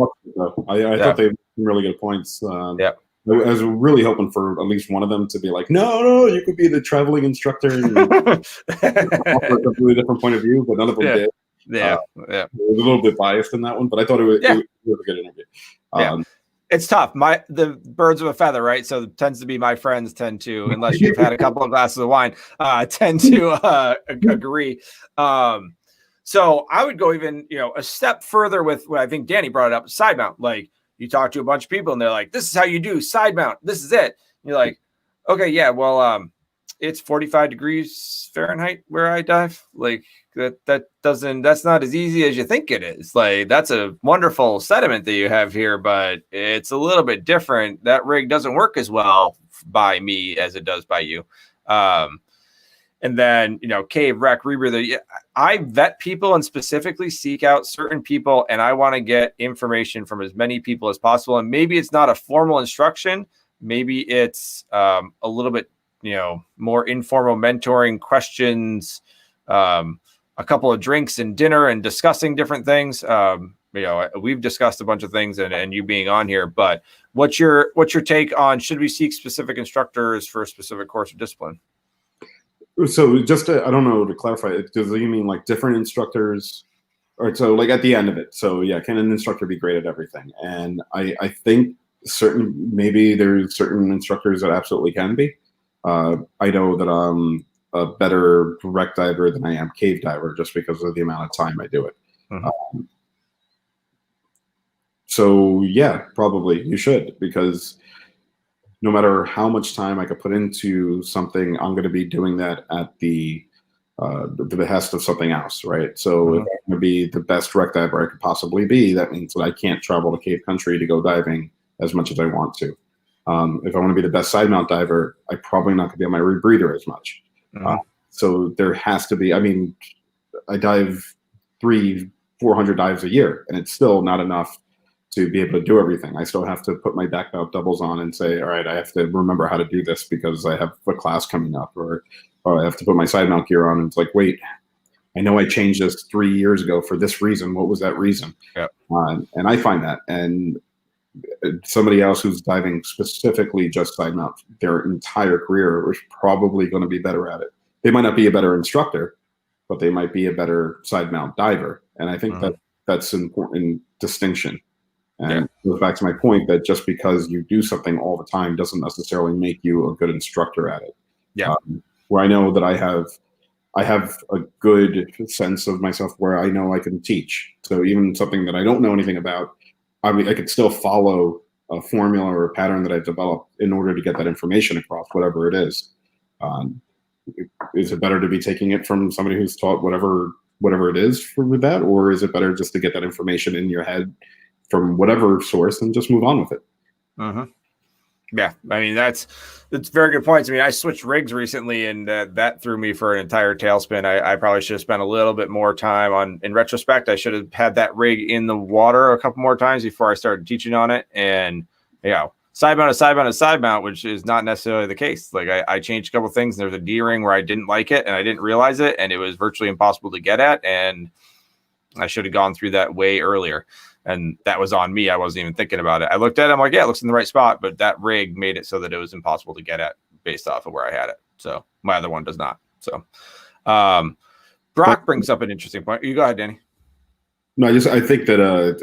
I thought they had some really good points. I was really hoping for at least one of them to be like, no, you could be the traveling instructor and offer a completely different point of view, but none of them did. I was a little bit biased in that one, but I thought it was a good interview. It's tough. The birds of a feather, right? So it tends to be my friends tend to, unless you've had a couple of glasses of wine, tend to agree. So I would go even, a step further with what I think Danny brought up, side mount. Like, you talk to a bunch of people and they're like, this is how you do side mount. This is it. And you're like, okay, yeah, well, it's 45 degrees Fahrenheit where I dive. Like that's not as easy as you think it is. Like, that's a wonderful sediment that you have here, but it's a little bit different. That rig doesn't work as well by me as it does by you. And then, cave, wreck, rebreather. I vet people and specifically seek out certain people, and I want to get information from as many people as possible. And maybe it's not a formal instruction. Maybe it's a little bit, more informal mentoring, questions, a couple of drinks and dinner and discussing different things. We've discussed a bunch of things and you being on here, but what's your take on, should we seek specific instructors for a specific course or discipline? So just I don't know, to clarify, does you mean like different instructors All right, so like at the end of it, so yeah, can an instructor be great at everything? And I think maybe there's certain instructors that absolutely can be. I know that I'm a better wreck diver than I am cave diver just because of the amount of time I do it. Mm-hmm. So yeah, probably you should, because no matter how much time I could put into something, I'm going to be doing that at the behest of something else, right? So if I'm going to be the best wreck diver I could possibly be, that means that I can't travel to cave country to go diving as much as I want to. If I want to be the best side mount diver, I'm probably not going to be on my rebreather as much. So there has to be, I mean, I dive 400 dives a year, and it's still not enough to be able to do everything. I still have to put my back mount doubles on and say, all right, I have to remember how to do this because I have a class coming up, or I have to put my side mount gear on. And it's like, wait, I know I changed this 3 years ago for this reason. What was that reason? Yep. And I find that, and somebody else who's diving specifically just side mount their entire career is probably going to be better at it. They might not be a better instructor, but they might be a better side mount diver. And I think that's an important distinction. And it goes back to my point that just because you do something all the time doesn't necessarily make you a good instructor at it. Yeah. Where I know that I have a good sense of myself where I know I can teach. So even something that I don't know anything about, I mean, I could still follow a formula or a pattern that I've developed in order to get that information across, whatever it is. Is it better to be taking it from somebody who's taught whatever it is for that, or is it better just to get that information in your head from whatever source and just move on with it? Yeah, I mean, that's very good points. I mean, I switched rigs recently, and that threw me for an entire tailspin. I probably should have spent a little bit more time on. In retrospect, I should have had that rig in the water a couple more times before I started teaching on it. And side mount, which is not necessarily the case. Like I changed a couple things. There's a D ring where I didn't like it, and I didn't realize it, and it was virtually impossible to get at. And I should have gone through that way earlier. And that was on me. I wasn't even thinking about it. I looked at it. I'm like, yeah, it looks in the right spot. But that rig made it so that it was impossible to get at based off of where I had it. So my other one does not. So Brock brings up an interesting point. You go ahead, Danny. No, I think that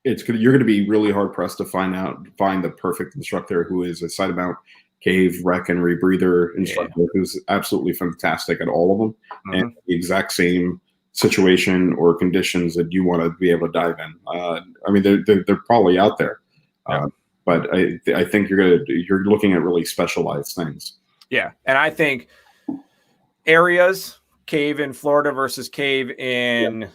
you're going to be really hard pressed to find the perfect instructor who is a side mount, cave, wreck, and rebreather instructor who's absolutely fantastic at all of them, and the exact same situation or conditions that you want to be able to dive in. I mean, they're probably out there, but I think you're looking at really specialized things. Yeah, and I think areas, cave in Florida versus cave in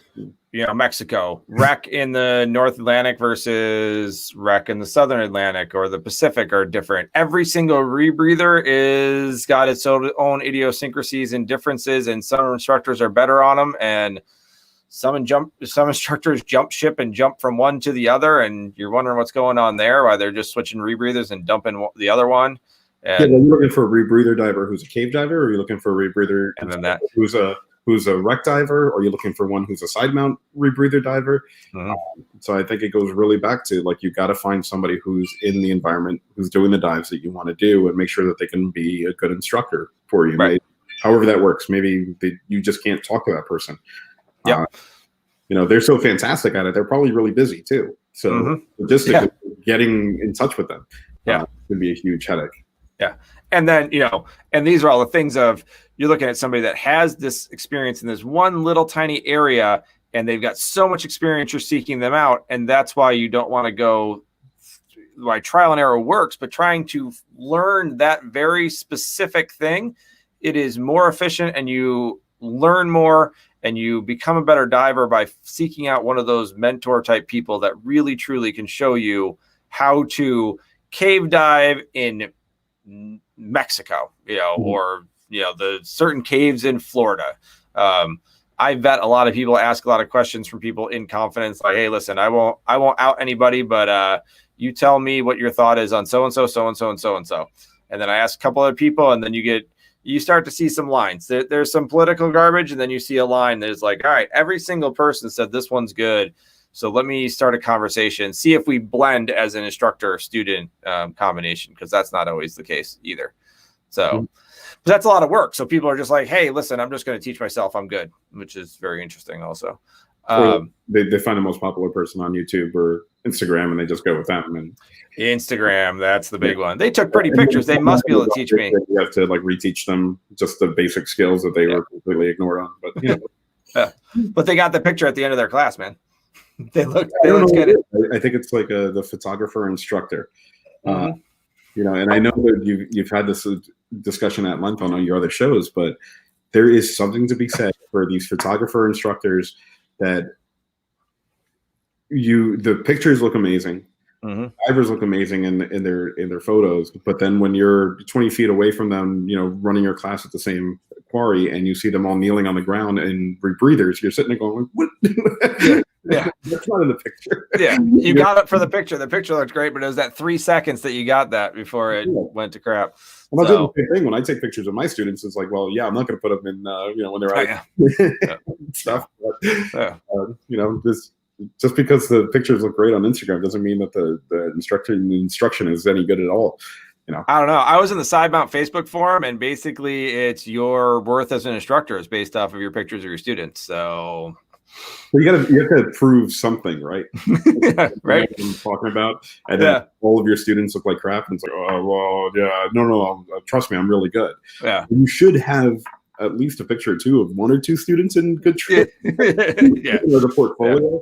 Mexico, wreck in the North Atlantic versus wreck in the Southern Atlantic or the Pacific are different. Every single rebreather is got its own idiosyncrasies and differences, and some instructors are better on them, and some instructors jump ship and jump from one to the other, and you're wondering what's going on there, why they're just switching rebreathers and dumping the other one. And are you looking for a rebreather diver who's a cave diver, or are you looking for a rebreather who's a wreck diver, or are you looking for one who's a side mount rebreather diver? So I think it goes really back to, like, you got to find somebody who's in the environment, who's doing the dives that you want to do, and make sure that they can be a good instructor for you. Right. However that works. Maybe you just can't talk to that person. Yeah. They're so fantastic at it. They're probably really busy too. So logistically, getting in touch with them can be a huge headache. Yeah. And then, and these are all the things of, you're looking at somebody that has this experience in this one little tiny area, and they've got so much experience, you're seeking them out. And that's why you don't want to go, why trial and error works, but trying to learn that very specific thing, it is more efficient, and you learn more and you become a better diver by seeking out one of those mentor type people that really truly can show you how to cave dive in Mexico, or the certain caves in Florida. I vet a lot of people, ask a lot of questions from people in confidence, like, hey, listen, I won't out anybody, but you tell me what your thought is on so and so, so and so, and so and so. And then I ask a couple other people, and then you start to see some lines. There's some political garbage, and then you see a line that is like, all right, every single person said this one's good, so let me start a conversation, see if we blend as an instructor-student combination, because that's not always the case either. So but that's a lot of work. So people are just like, hey, listen, I'm just going to teach myself. I'm good, which is very interesting also. They find the most popular person on YouTube or Instagram, and they just go with them. And Instagram, that's the big one. They took pretty pictures. They must be able to teach me. You have to like reteach them just the basic skills that they were completely ignored on. But but they got the picture at the end of their class, man. They look good. I think it's like the photographer instructor. And I know that you've had this discussion at length on your other shows, but there is something to be said for these photographer instructors that the pictures look amazing. Divers look amazing in their photos, but then when you're 20 feet away from them, running your class at the same quarry, and you see them all kneeling on the ground and rebreathers, you're sitting there going, "What?" Yeah, that's not in the picture. Yeah, you got it for the picture. The picture looked great, but it was that 3 seconds that you got that before it went to crap. And I do the same thing when I take pictures of my students. It's like, well, yeah, I'm not going to put them in, when they're out stuff. But, just because the pictures look great on Instagram doesn't mean that the instruction is any good at all. I don't know. I was in the side mount Facebook forum, and basically it's your worth as an instructor is based off of your pictures of your students. So you have to prove something, right? Right. What I'm talking about, and then all of your students look like crap, and it's like, oh well, yeah, no, trust me, I'm really good. Yeah, you should have at least a picture or two of one or two students in good shape. The portfolio.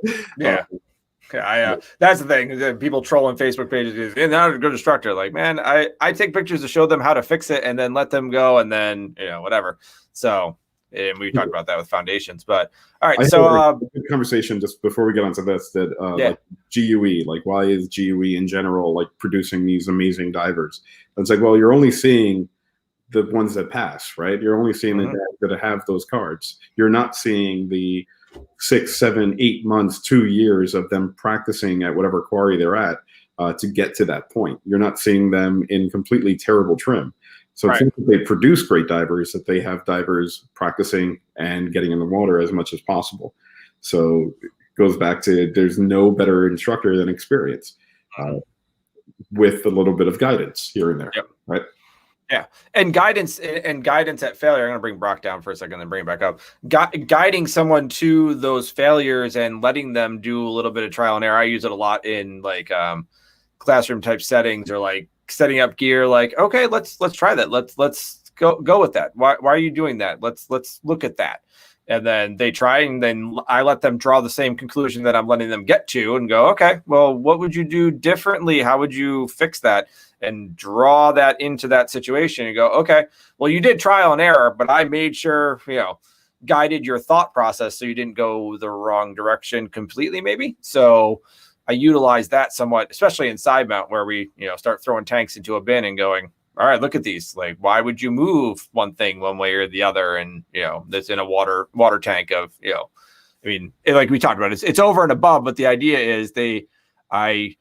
That's the thing. People trolling Facebook pages and not a good instructor. Like, man, I take pictures to show them how to fix it and then let them go and then whatever. So, and we talked about that with foundations. But all right, a good conversation just before we get onto this. That like GUE, like why is GUE in general like producing these amazing divers? And it's like, well, you're only seeing the ones that pass, right? You're only seeing the guys that have those cards. You're not seeing the 6, 7, 8 months, 2 years of them practicing at whatever quarry they're at to get to that point. You're not seeing them in completely terrible trim. So since they produce great divers, that they have divers practicing and getting in the water as much as possible. So it goes back to there's no better instructor than experience with a little bit of guidance here and there, right? Yeah, and guidance at failure. I'm going to bring Brock down for a second, then bring it back up. Guiding someone to those failures and letting them do a little bit of trial and error. I use it a lot in like classroom type settings or like setting up gear. Like, okay, let's try that. Let's go with that. Why are you doing that? Let's look at that. And then they try, and then I let them draw the same conclusion that I'm letting them get to, and go, okay, well, what would you do differently? How would you fix that? And draw that into that situation and go, okay, well, you did trial and error, but I made sure, guided your thought process so you didn't go the wrong direction completely, maybe. So I utilize that somewhat, especially in side mount where we, start throwing tanks into a bin and going, all right, look at these. Like, why would you move one thing one way or the other? And, that's in a water tank of, like we talked about, it's over and above, but the idea is I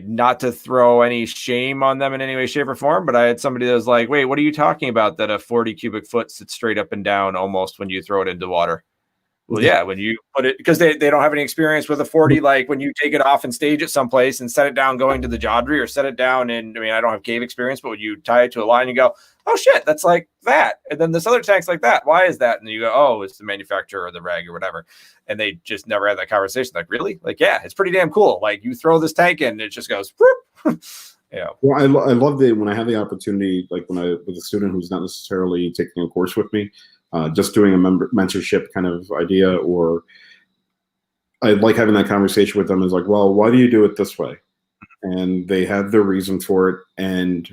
not to throw any shame on them in any way, shape, or form, but I had somebody that was like, wait, what are you talking about that a 40 cubic foot sits straight up and down almost when you throw it into water? Well, yeah, when you put it, because they don't have any experience with a 40, like when you take it off and stage it someplace and set it down going to the Jodry or set it down in, I don't have cave experience, but when you tie it to a line, you go, oh shit, that's like that. And then this other tank's like that. Why is that? And you go, oh, it's the manufacturer or the rag or whatever. And they just never had that conversation. Like, really? Like, yeah, it's pretty damn cool. Like you throw this tank in, it just goes, whoop. Well, I love when I have the opportunity, like with a student who's not necessarily taking a course with me, just doing a mentorship kind of idea, or I like having that conversation with them is like, well, why do you do it this way? And they have their reason for it. And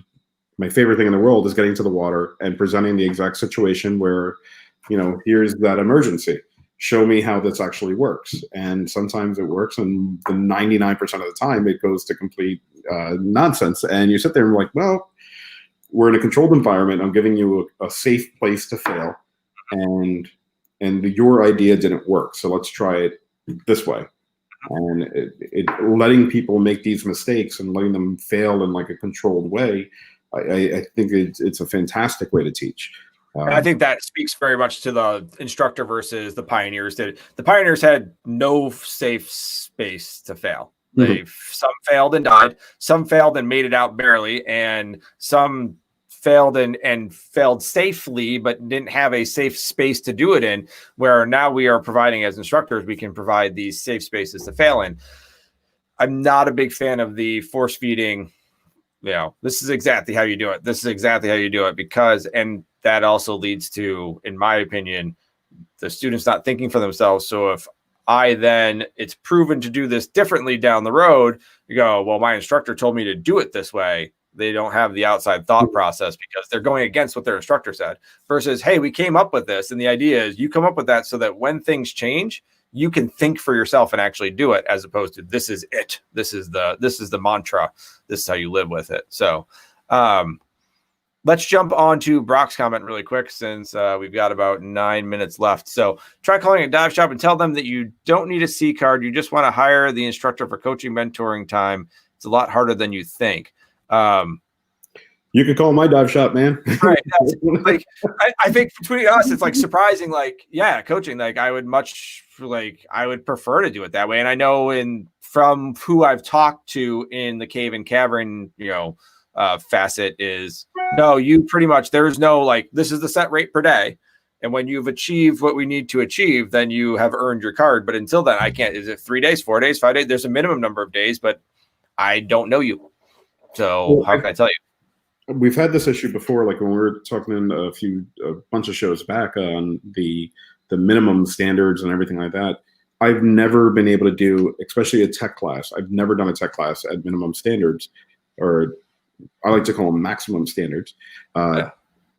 my favorite thing in the world is getting to the water and presenting the exact situation where, here's that emergency. Show me how this actually works. And sometimes it works, and the 99% of the time it goes to complete nonsense. And you sit there and you're like, well, we're in a controlled environment. I'm giving you a safe place to fail. And your idea didn't work, so let's try it this way. And letting people make these mistakes and letting them fail in like a controlled way, I think it's a fantastic way to teach. And I think that speaks very much to the instructor versus the pioneers. The pioneers had no safe space to fail. Some failed and died. Some failed and made it out barely, and some failed and failed safely, but didn't have a safe space to do it in, where now we are providing as instructors, we can provide these safe spaces to fail in. I'm not a big fan of the force feeding, this is exactly how you do it. This is exactly how you do it, because, and that also leads to, in my opinion, the students not thinking for themselves. So if it's proven to do this differently down the road, you go, well, my instructor told me to do it this way. They don't have the outside thought process because they're going against what their instructor said, versus, hey, we came up with this. And the idea is you come up with that so that when things change, you can think for yourself and actually do it, as opposed to this is it. This is the mantra. This is how you live with it. So let's jump on to Brock's comment really quick, since we've got about 9 minutes left. So try calling a dive shop and tell them that you don't need a C card. You just want to hire the instructor for coaching, mentoring time. It's a lot harder than you think. You could call my dive shop, man. Right. Like, I think between us, it's like surprising. Like, yeah, coaching. Like, I would prefer to do it that way. And I know from who I've talked to in the cave and cavern, facet is, no, you pretty much, there's no like, this is the set rate per day. And when you've achieved what we need to achieve, then you have earned your card. But until then, I can't. Is it 3 days, 4 days, 5 days? There's a minimum number of days, but I don't know you. So how can I tell you? We've had this issue before, like when we were talking in a bunch of shows back on the minimum standards and everything like that. I've never been able to do, especially a tech class. I've never done a tech class at minimum standards, or I like to call them maximum standards. I've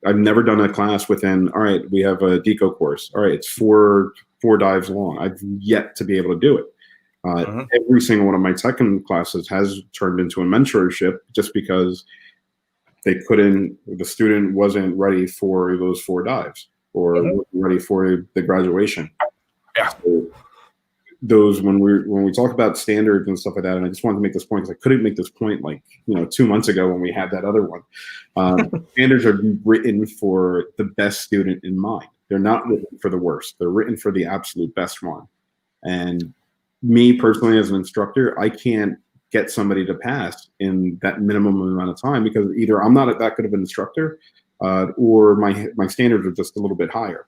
never done a class within, all right, we have a deco course. All right, it's four dives long. I've yet to be able to do it. Every single one of my tech classes has turned into a mentorship, just because the student wasn't ready for those 4 dives, or wasn't ready for the graduation. Yeah. So those, when we talk about standards and stuff like that, and I just wanted to make this point because I couldn't make this point 2 months ago when we had that other one. Standards are written for the best student in mind. They're not written for the worst. They're written for the absolute best one. And me personally, as an instructor, I can't get somebody to pass in that minimum amount of time, because either I'm not that good of an instructor, or my standards are just a little bit higher.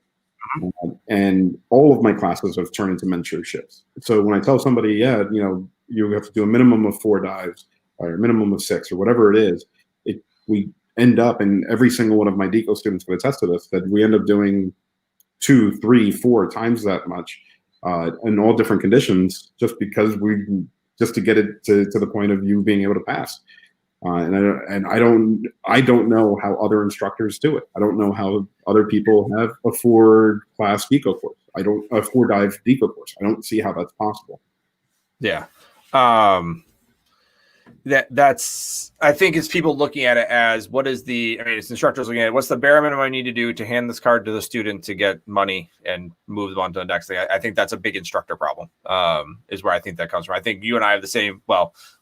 And all of my classes have turned into mentorships. So when I tell somebody, you have to do a minimum of 4 dives or a minimum of 6 or whatever it is, we end up, and every single one of my deco students can attest to this, that we end up doing 2, 3, 4 times that much in all different conditions, just because just to get it to the point of you being able to pass. And I don't know how other instructors do it. I don't know how other people have a 4-class deco course. A 4-dive deco course. I don't see how that's possible. Yeah. That's, I think it's people looking at it as, it's instructors looking at it, what's the bare minimum I need to do to hand this card to the student to get money and move them on to the next thing. I think that's a big instructor problem, is where I think that comes from. I think you and I have the same,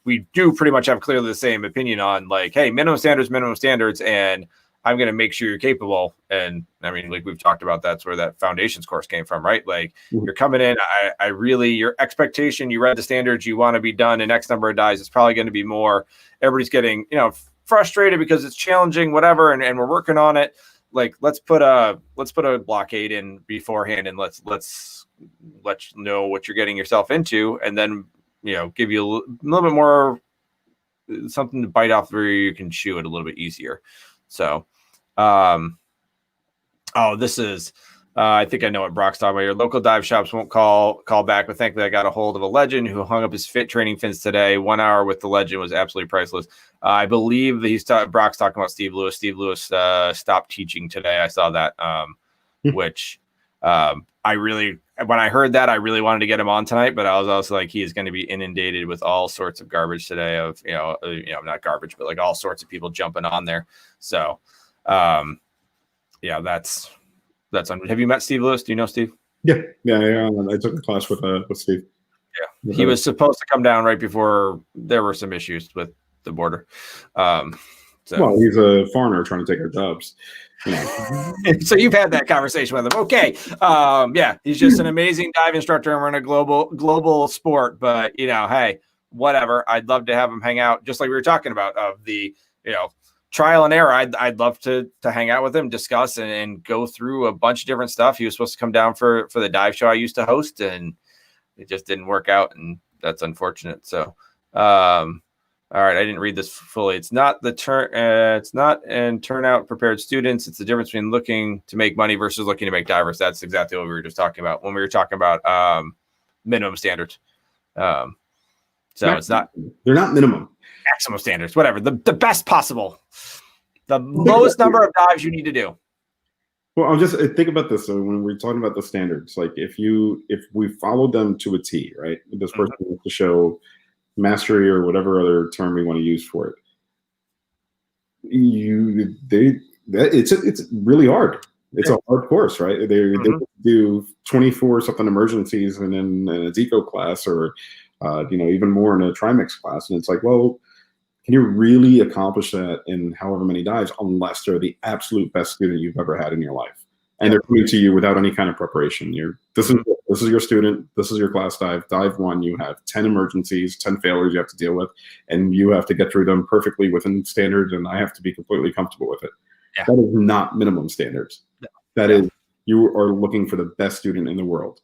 we do pretty much have clearly the same opinion on, like, hey, minimum standards, and I'm going to make sure you're capable. And I mean, like we've talked about, that's where that foundations course came from, right? Like, you're coming in, I really, your expectation, you read the standards, you want to be done in X number of dives. It's probably going to be more. Everybody's getting, frustrated because it's challenging, whatever. And we're working on it. Like, let's put a blockade in beforehand, and let's let you know what you're getting yourself into. And then, give you a little bit more, something to bite off where you can chew it a little bit easier. So, this is, I think I know what Brock's talking about. Your local dive shops won't call back, but thankfully I got a hold of a legend who hung up his fit training fins today. 1 hour with the legend was absolutely priceless. I believe that Brock's talking about Steve Lewis. Steve Lewis stopped teaching today. I saw that, which when I heard that, I really wanted to get him on tonight, but I was also like, he is going to be inundated with all sorts of garbage today of, not garbage, but like all sorts of people jumping on there. So, that's have you met Steve Lewis? Do you know Steve? Yeah. I took a class with Steve. Yeah. He was supposed to come down right before there were some issues with the border. Well, he's a foreigner trying to take our jobs. So you've had that conversation with him. Okay. He's just an amazing dive instructor, and we're in a global sport, but hey, whatever. I'd love to have him hang out, just like we were talking about, of the, trial and error. I'd love to hang out with him, discuss and go through a bunch of different stuff. He was supposed to come down for the dive show I used to host, and it just didn't work out, and that's unfortunate. So, all right, I didn't read this fully. It's not and turnout prepared students. It's the difference between looking to make money versus looking to make divers. That's exactly what we were just talking about when we were talking about minimum standards. So it's not, they're not minimum, maximum standards, whatever. The best possible, the lowest number of dives you need to do. Well, I'm just think about this. So when we're talking about the standards, like if we follow them to a T, right? This person wants to show mastery or whatever other term we want to use for it. It's really hard. It's a hard course, right? They do 24 something emergencies and then a deco class, or even more in a trimix class, and it's like, well, can you really accomplish that in however many dives unless they're the absolute best student you've ever had in your life? And they're coming to you without any kind of preparation. This is your student. This is your class dive. Dive 1, you have 10 emergencies, 10 failures you have to deal with, and you have to get through them perfectly within standards, and I have to be completely comfortable with it. Yeah. That is not minimum standards. No. That is, you are looking for the best student in the world.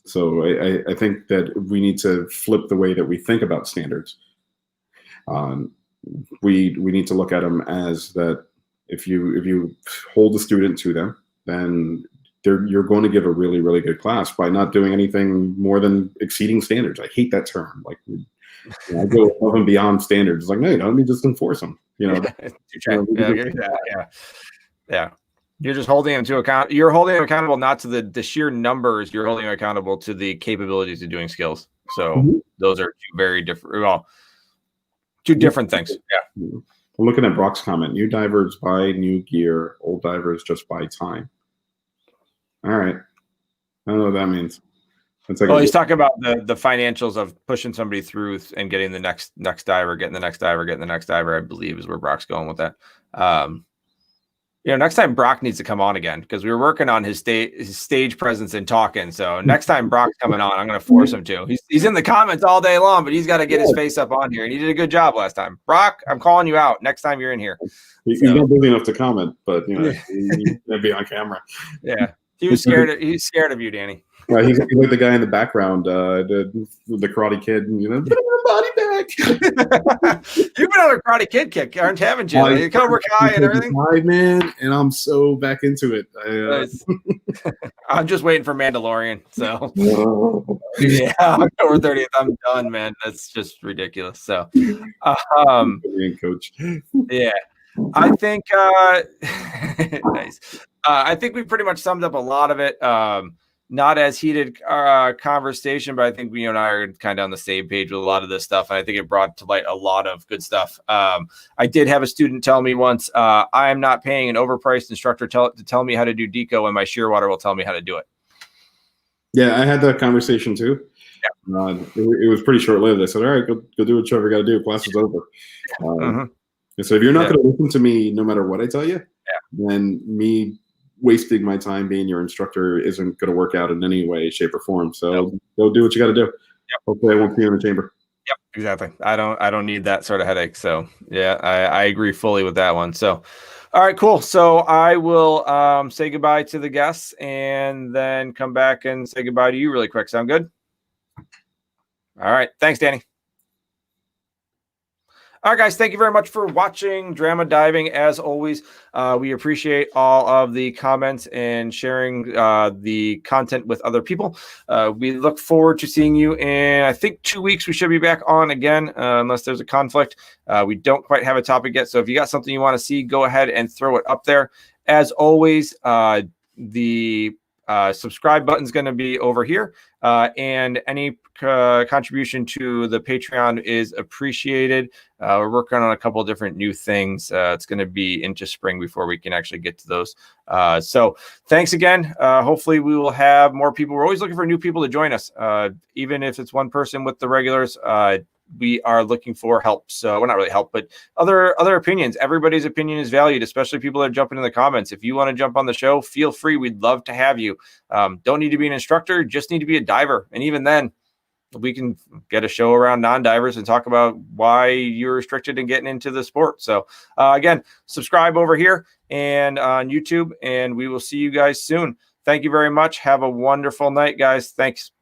So I think that we need to flip the way that we think about standards. We need to look at them as that. If you hold the student to them, then you're going to give a really, really good class by not doing anything more than exceeding standards. I hate that term. Like, I go above and beyond standards. It's like, no, you don't. Let me just enforce them. Yeah. You're just holding them to account. You're holding them accountable not to the sheer numbers. You're holding them accountable to the capabilities of doing skills. So those are two very different. Well, two different things. Yeah. I'm looking at Brock's comment. New divers buy new gear. Old divers just buy time. All right. I don't know what that means. Well, he's talking about the financials of pushing somebody through and getting the next diver, getting the next diver, I believe is where Brock's going with that. Next time Brock needs to come on again, because we were working on his stage presence and talking. So next time Brock's coming on, I'm going to force him to. He's in the comments all day long, but he's got to get his face up on here. And he did a good job last time. Brock, I'm calling you out next time you're in here. He's not busy enough to comment, but he's going to be on camera. Yeah, he's scared of you, Danny. Right, he's like the guy in the background, the Karate Kid, put my body back. You've been on a Karate Kid kick, haven't you? Cobra Kai and everything. Man, and I'm so back into it. I'm just waiting for Mandalorian. So yeah, October 30th, I'm done, man. That's just ridiculous. So, coach. Yeah, I think nice. I think we pretty much summed up a lot of it. Not as heated conversation, but I think we and I are kind of on the same page with a lot of this stuff. And I think it brought to light a lot of good stuff. I did have a student tell me once, I am not paying an overpriced instructor to tell me how to do deco, and my Shearwater will tell me how to do it. Yeah, I had that conversation too. Yeah. It was pretty short-lived. I said, all right, go do whatever you got to do. Class is over. So if you're not going to listen to me no matter what I tell you, then me wasting my time being your instructor isn't going to work out in any way, shape, or form. So go do what you got to do. Hopefully I won't see you in the chamber. Yep, exactly. I don't need that sort of headache. So yeah, I agree fully with that one. So all right, cool. So I will say goodbye to the guests and then come back and say goodbye to you really quick. Sound good? All right. Thanks, Danny. All right, guys, thank you very much for watching Drama Diving. As always, we appreciate all of the comments and sharing the content with other people. We look forward to seeing you in, I think, 2 weeks. We should be back on again, unless there's a conflict. We don't quite have a topic yet, so if you got something you want to see, go ahead and throw it up there. As always, the subscribe button is going to be over here, and any contribution to the Patreon is appreciated. We're working on a couple of different new things. It's going to be into spring before we can actually get to those. So thanks again. Hopefully we will have more people. We're always looking for new people to join us. Even if it's one person with the regulars, we are looking for help. So, well, not really help, but other opinions. Everybody's opinion is valued, especially people that are jumping in the comments. If you want to jump on the show, feel free. We'd love to have you. Don't need to be an instructor, just need to be a diver. And even then, we can get a show around non-divers and talk about why you're restricted in getting into the sport. So again, subscribe over here and on YouTube, and we will see you guys soon. Thank you very much. Have a wonderful night, guys. Thanks.